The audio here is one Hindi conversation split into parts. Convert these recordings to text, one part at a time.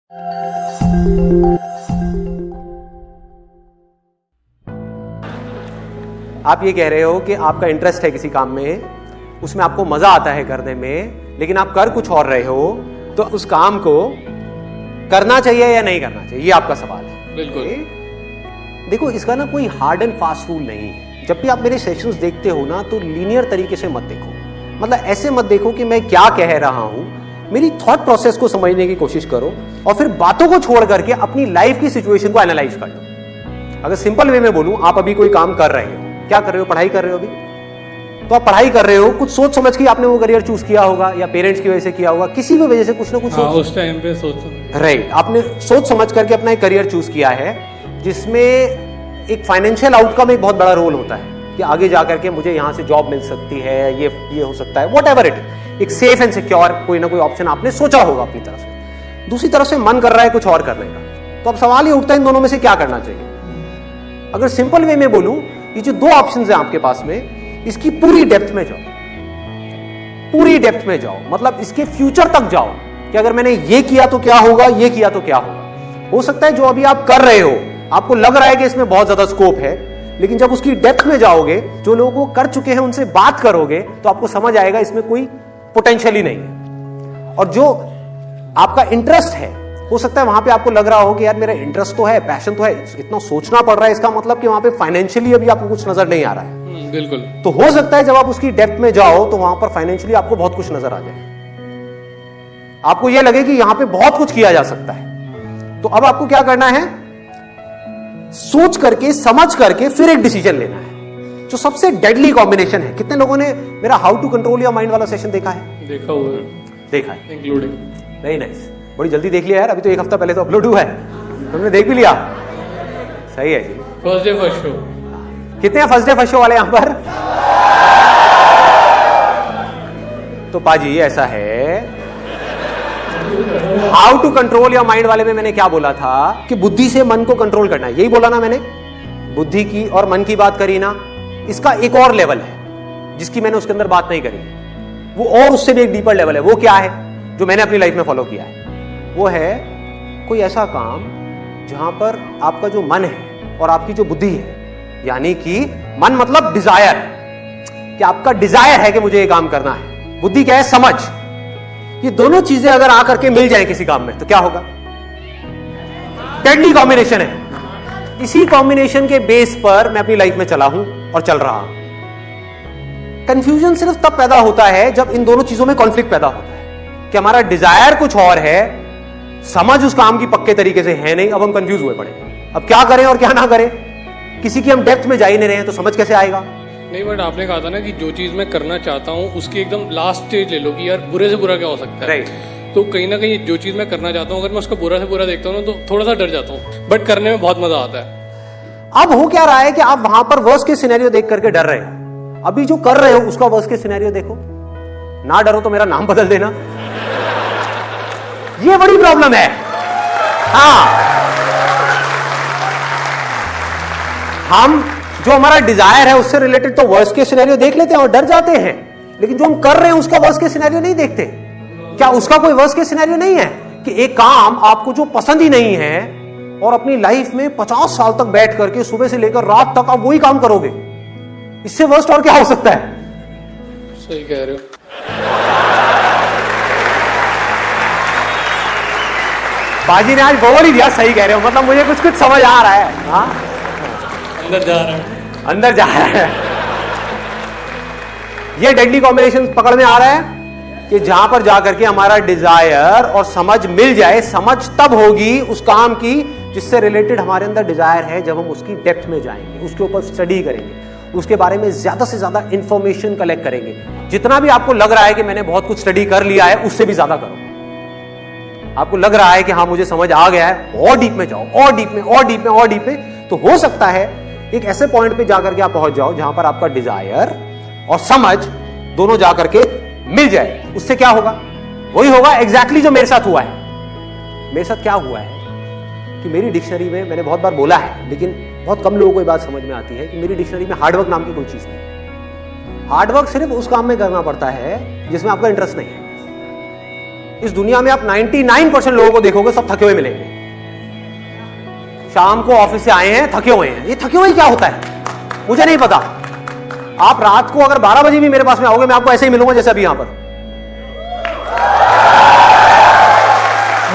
आप ये कह रहे हो कि आपका इंटरेस्ट है किसी काम में, उसमें आपको मजा आता है करने में, लेकिन आप कर कुछ और रहे हो, तो उस काम को करना चाहिए या नहीं करना चाहिए, ये आपका सवाल है। बिल्कुल। देखो, इसका ना कोई हार्ड एंड फास्ट रूल नहीं है। जब भी आप मेरे सेशंस देखते हो ना, तो लीनियर तरीके से मत देखो। मतलब ऐसे मत देखो कि मैं क्या कह रहा हूं, मेरी थॉट प्रोसेस को समझने की कोशिश करो और फिर बातों को छोड़ करके अपनी लाइफ की सिचुएशन को एनालाइज कर लो। अगर सिंपल वे में बोलूं, आप अभी कोई काम कर रहे हो, क्या कर रहे हो, पढ़ाई कर रहे हो अभी, तो आप पढ़ाई कर रहे हो, कुछ सोच समझ के आपने वो करियर चूज किया होगा, या पेरेंट्स की वजह से किया होगा, किसी भी वजह से कुछ ना कुछ उस टाइम पे सोच राइट, आपने सोच समझ करके अपना एक करियर चूज किया है, जिसमें एक फाइनेंशियल आउटकम एक बहुत बड़ा रोल होता है कि आगे जाकर के मुझे यहां से जॉब मिल सकती है, ये हो सकता है, वॉट एवर इट, एक सेफ एंड सिक्योर कोई ना कोई ऑप्शन आपने सोचा होगा अपनी तरफ से। दूसरी तरफ से मन कर रहा है कुछ और करने का, तो अब सवाल ये उठता है इन दोनों में से क्या करना चाहिए। अगर सिंपल वे में बोलूं, ये जो दो ऑप्शंस हैं आपके पास में, इसकी पूरी डेप्थ में जाओ, पूरी डेप्थ में जाओ, मतलब इसके फ्यूचर तक जाओ कि अगर मैंने ये किया तो क्या होगा, ये किया तो क्या होगा। हो सकता है जो अभी आप कर रहे हो आपको लग रहा है कि इसमें बहुत ज्यादा स्कोप है, लेकिन जब उसकी डेप्थ में जाओगे, जो लोग वो कर चुके हैं उनसे बात करोगे, तो आपको समझ आएगा इसमें कोई पोटेंशियल ही नहीं है। और जो आपका इंटरेस्ट है, हो सकता है वहां पे आपको लग रहा हो कि यार मेरा इंटरेस्ट तो है, पैशन तो है, इतना सोचना पड़ रहा है, इसका मतलब कि वहां पे फाइनेंशियली अभी आपको कुछ नजर नहीं आ रहा है। बिल्कुल। तो हो सकता है जब आप उसकी डेप्थ में जाओ तो वहां पर फाइनेंशियली आपको बहुत कुछ नजर आ जाए, आपको यह लगे कि यहां पे बहुत कुछ किया जा सकता है। तो अब आपको क्या करना है, सोच करके समझ करके फिर एक डिसीजन लेना है, जो सबसे डेडली कॉम्बिनेशन है। कितने लोगों ने मेरा how to control your mind वाला सेशन देखा है? देखा हुआ है। देखा है, इंक्लूडिंग। वेरी नाइस, बड़ी जल्दी देख लिया यार, अभी तो एक हफ्ता पहले तो अपलोड हुआ है, तुमने देख भी लिया, सही है जी। First day first show. कितने हैं फर्स्ट डे फर्स्ट शो वाले यहां पर? तो पाजी ऐसा है, how to control your mind वाले में मैंने क्या बोला था कि बुद्धि से मन को कंट्रोल करना है, यही बोला ना मैंने। बुद्धि की और मन की बात करी ना, इसका एक और लेवल है जिसकी मैंने उसके अंदर बात नहीं करी, वो और उससे भी एक डीपर लेवल है। वो क्या है जो मैंने अपनी लाइफ में फॉलो किया है? वो है कोई ऐसा काम जहां पर आपका जो मन है और आपकी जो बुद्धि है, यानी कि मन मतलब डिजायर, कि आपका डिजायर है कि मुझे ये काम करना है, बुद्धि क्या है, समझ। ये दोनों चीजें अगर आकर के मिल जाए किसी काम में तो क्या होगा? डेडली कॉम्बिनेशन है। इसी कॉम्बिनेशन के बेस पर मैं अपनी लाइफ में चला हूं और चल रहा हूं। कंफ्यूजन सिर्फ तब पैदा होता है जब इन दोनों चीजों में कॉन्फ्लिक्ट पैदा होता है कि हमारा डिजायर कुछ और है, समझ उस काम की पक्के तरीके से है नहीं, अब हम कंफ्यूज हुए पड़े, अब क्या करें और क्या ना करें। किसी की हम डेप्थ में जा ही नहीं रहे हैं तो समझ कैसे आएगा? नहीं, बट आपने कहा था ना कि जो चीज मैं करना चाहता हूँ उसकी एकदम लास्ट स्टेज ले लो कि यार बुरे से बुरा क्या हो सकता है। राइट। तो कहीं ना कहीं जो चीज मैं करना चाहता हूँ, अगर मैं उसका बुरा से बुरा देखता हूँ ना, तो थोड़ा सा डर जाता हूँ, बट करने में बहुत मजा आता है। अब हो क्या रहा है कि आप वहां पर वर्स्ट के सिनेरियो देख करके डर रहे हो, अभी जो कर रहे हो उसका वर्स्ट के सिनेरियो देखो। ना डरो तो मेरा नाम बदल देना, ये बड़ी प्रॉब्लम है। हाँ, हम जो हमारा डिजायर है उससे रिलेटेड तो वर्स्ट के सिनेरियो देख लेते हैं और डर जाते हैं, लेकिन जो हम कर रहे हैं उसका वर्स्ट के सिनेरियो नहीं देखते। क्या उसका कोई वर्स्ट के सिनेरियो नहीं है कि एक काम आपको जो पसंद ही नहीं है और अपनी लाइफ में 50 साल तक बैठ करके सुबह से लेकर रात तक आप वही काम करोगे? इससे वर्स्ट और क्या हो सकता है? सही कह रहे हो। बाजी ने आज बोल ही दिया, सही कह रहे हो, मतलब मुझे कुछ कुछ समझ आ रहा है। हाँ, अंदर जा रहा है, अंदर जा रहा है। ये डेडली कॉम्बिनेशन पकड़ में आ रहा है कि जहां पर जाकर के हमारा डिजायर और समझ मिल जाए। समझ तब होगी उस काम की जिससे रिलेटेड हमारे अंदर डिजायर है, जब हम उसकी डेप्थ में जाएंगे, उसके ऊपर स्टडी करेंगे, उसके बारे में ज्यादा से ज्यादा इंफॉर्मेशन कलेक्ट करेंगे। जितना भी आपको लग रहा है कि मैंने बहुत कुछ स्टडी कर लिया है, उससे भी ज्यादा करो। आपको लग रहा है कि हाँ मुझे समझ आ गया है, और डीप में जाओ, और डीप में, और डीप में, और डीप में। तो हो सकता है एक ऐसे पॉइंट पे जाकर के आप पहुंच जाओ जहां पर आपका डिजायर और समझ दोनों जाकर के मिल जाए। उससे क्या होगा? वही होगा एग्जैक्टली जो मेरे साथ हुआ है। मेरे साथ क्या हुआ है कि मेरी डिक्शनरी में, मैंने बहुत बार बोला है लेकिन बहुत कम लोगों को ये बात समझ में आती है कि मेरी डिक्शनरी में हार्डवर्क नाम की कोई चीज नहीं। हार्डवर्क सिर्फ उस काम में करना पड़ता है जिसमें आपका इंटरेस्ट नहीं है। इस दुनिया में आप 99% लोगों को देखोगे, सब थके हुए मिलेंगे। शाम को ऑफिस से आए हैं, थके हुए हैं। ये थके हुए क्या होता है मुझे नहीं पता। आप रात को अगर 12 बजे भी मेरे पास में आओगे, मैं आपको ऐसे ही मिलूंगा जैसे अभी यहां पर।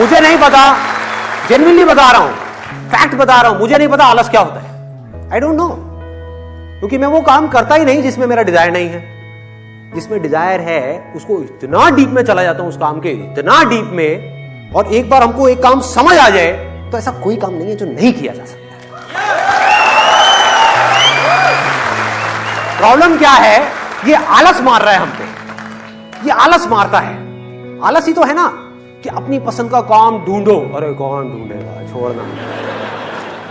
मुझे नहीं पता, जेन्युइनली बता रहा हूं, फैक्ट बता रहा हूं, मुझे नहीं पता आलस क्या होता है। आई डोंट नो, क्योंकि मैं वो काम करता ही नहीं जिसमें मेरा डिजायर नहीं है। जिसमें डिजायर है उसको इतना डीप में चला जाता हूं, उस काम के इतना डीप में, और एक बार हमको एक काम समझ आ जाए तो ऐसा कोई काम नहीं है जो नहीं किया जा सकता। प्रॉब्लम क्या है, ये आलस मार रहा है हम पे। ये आलस मारता है। आलस ही तो है ना कि अपनी पसंद का काम ढूंढो। अरे कौन ढूंढेगा, छोड़ना,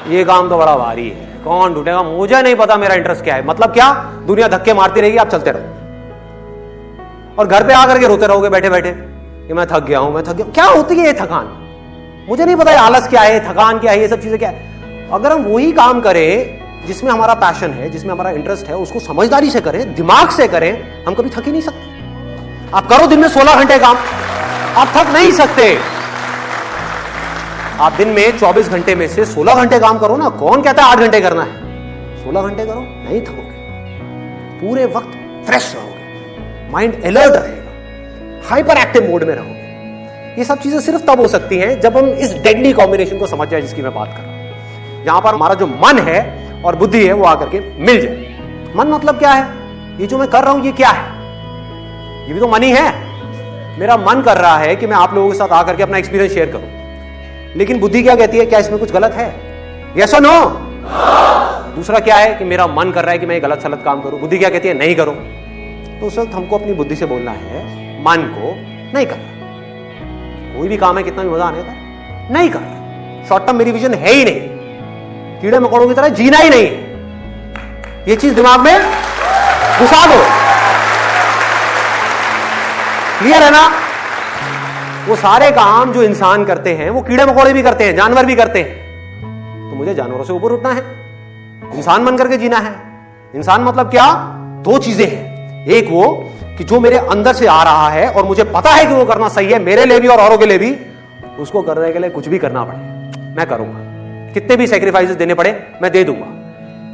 ये काम तो बड़ा भारी है, कौन ढूंढेगा, मुझे नहीं पता मेरा इंटरेस्ट क्या है। मतलब क्या, दुनिया धक्के मारती रहेगी, आप चलते रहो और घर पे आकर के रोते रहोगे बैठे बैठे कि मैं थक गया हूं, मैं थक गया हूं। क्या होती है ये थकान, मुझे नहीं पता। आलस क्या है, थकान क्या है, ये सब चीजें क्या है। अगर हम वही काम करें जिसमें हमारा पैशन है, जिसमें हमारा इंटरेस्ट है, उसको समझदारी से करें, दिमाग से करें, हम कभी थक ही नहीं सकते। आप करो दिन में 16 घंटे काम, आप थक नहीं सकते। आप दिन में 24 घंटे में से 16 घंटे काम करो ना। कौन कहता है 8 घंटे करना है? 16 घंटे करो, नहीं थकोगे। पूरे वक्त फ्रेश रहोगे, माइंड अलर्ट रहेगा, हाइपर एक्टिव मोड में रहोगे। ये सब चीजें सिर्फ तब हो सकती हैं जब हम इस डेडली कॉम्बिनेशन को समझ जाए जिसकी मैं बात कर रहा हूं। यहां पर हमारा जो मन है और बुद्धि है वो आकर के मिल जाए। मन मतलब क्या है, ये जो मैं कर रहा हूं ये क्या है, ये भी तो मन ही है। मेरा मन कर रहा है कि मैं आप लोगों के साथ आकर के अपना एक्सपीरियंस शेयर करूं, लेकिन बुद्धि क्या कहती है, क्या इसमें कुछ गलत है? यस और नो? दूसरा क्या है कि मेरा मन कर रहा है कि मैं गलत सलत काम करूं, बुद्धि क्या कहती है, नहीं करो। तो उस वक्त हमको अपनी बुद्धि से बोलना है, मन को नहीं करना। कोई भी काम है, कितना भी मजा आने का, नहीं करना। शॉर्ट टर्म मेरी विजन है ही नहीं, कीड़े मकोड़ों की तरह जीना ही नहीं है। ये चीज दिमाग में घुसा दो। क्लियर है ना? वो सारे काम जो इंसान करते हैं वो कीड़े मकोड़े भी करते हैं, जानवर भी करते हैं। तो मुझे जानवरों से ऊपर उठना है, इंसान बन करके जीना है। इंसान मतलब क्या, दो चीजें हैं। एक वो कि जो मेरे अंदर से आ रहा है और मुझे पता है कि वो करना सही है, मेरे लिए भी और औरों के लिए भी, उसको करने के लिए कुछ भी करना पड़े मैं करूंगा। कितने भी सैक्रिफाइसेस देने पड़े मैं दे दूंगा।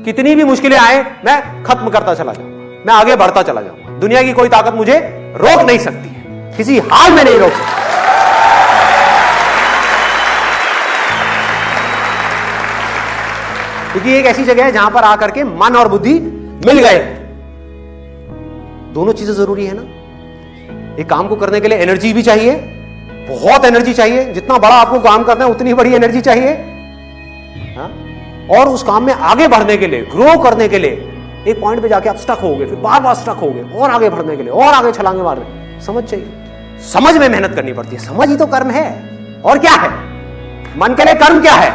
कितनी भी मुश्किलें आए मैं खत्म करता चला जाऊंगा, मैं आगे बढ़ता चला जाऊंगा। दुनिया की कोई ताकत मुझे रोक नहीं सकती है, किसी हाल में नहीं रोक सकती। क्योंकि एक ऐसी जगह है जहां पर आकर के मन और बुद्धि मिल गए। दोनों चीजें जरूरी है ना। एक काम को करने के लिए एनर्जी भी चाहिए, बहुत एनर्जी चाहिए। जितना बड़ा आपको काम करना है उतनी बड़ी एनर्जी चाहिए। हाँ? और उस काम में आगे बढ़ने के लिए, ग्रो करने के लिए, एक पॉइंट पे जाके आप स्टक होगे, फिर बार बार स्टक होगे, और आगे बढ़ने के लिए और आगे छलांगे मारने, समझ चाहिए। समझ में मेहनत करनी पड़ती है। समझ ही तो कर्म है। और क्या है? मन के लिए कर्म क्या है?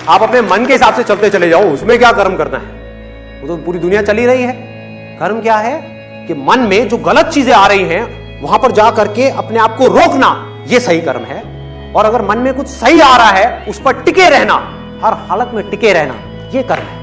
आप अपने मन के हिसाब से चलते चले जाओ, उसमें क्या कर्म करना है? वो तो पूरी दुनिया चली रही है। कर्म क्या है कि मन में जो गलत चीजें आ रही हैं वहां पर जा करके अपने आप को रोकना, ये सही कर्म है। और अगर मन में कुछ सही आ रहा है उस पर टिके रहना, हर हालत में टिके रहना, ये कर्म है।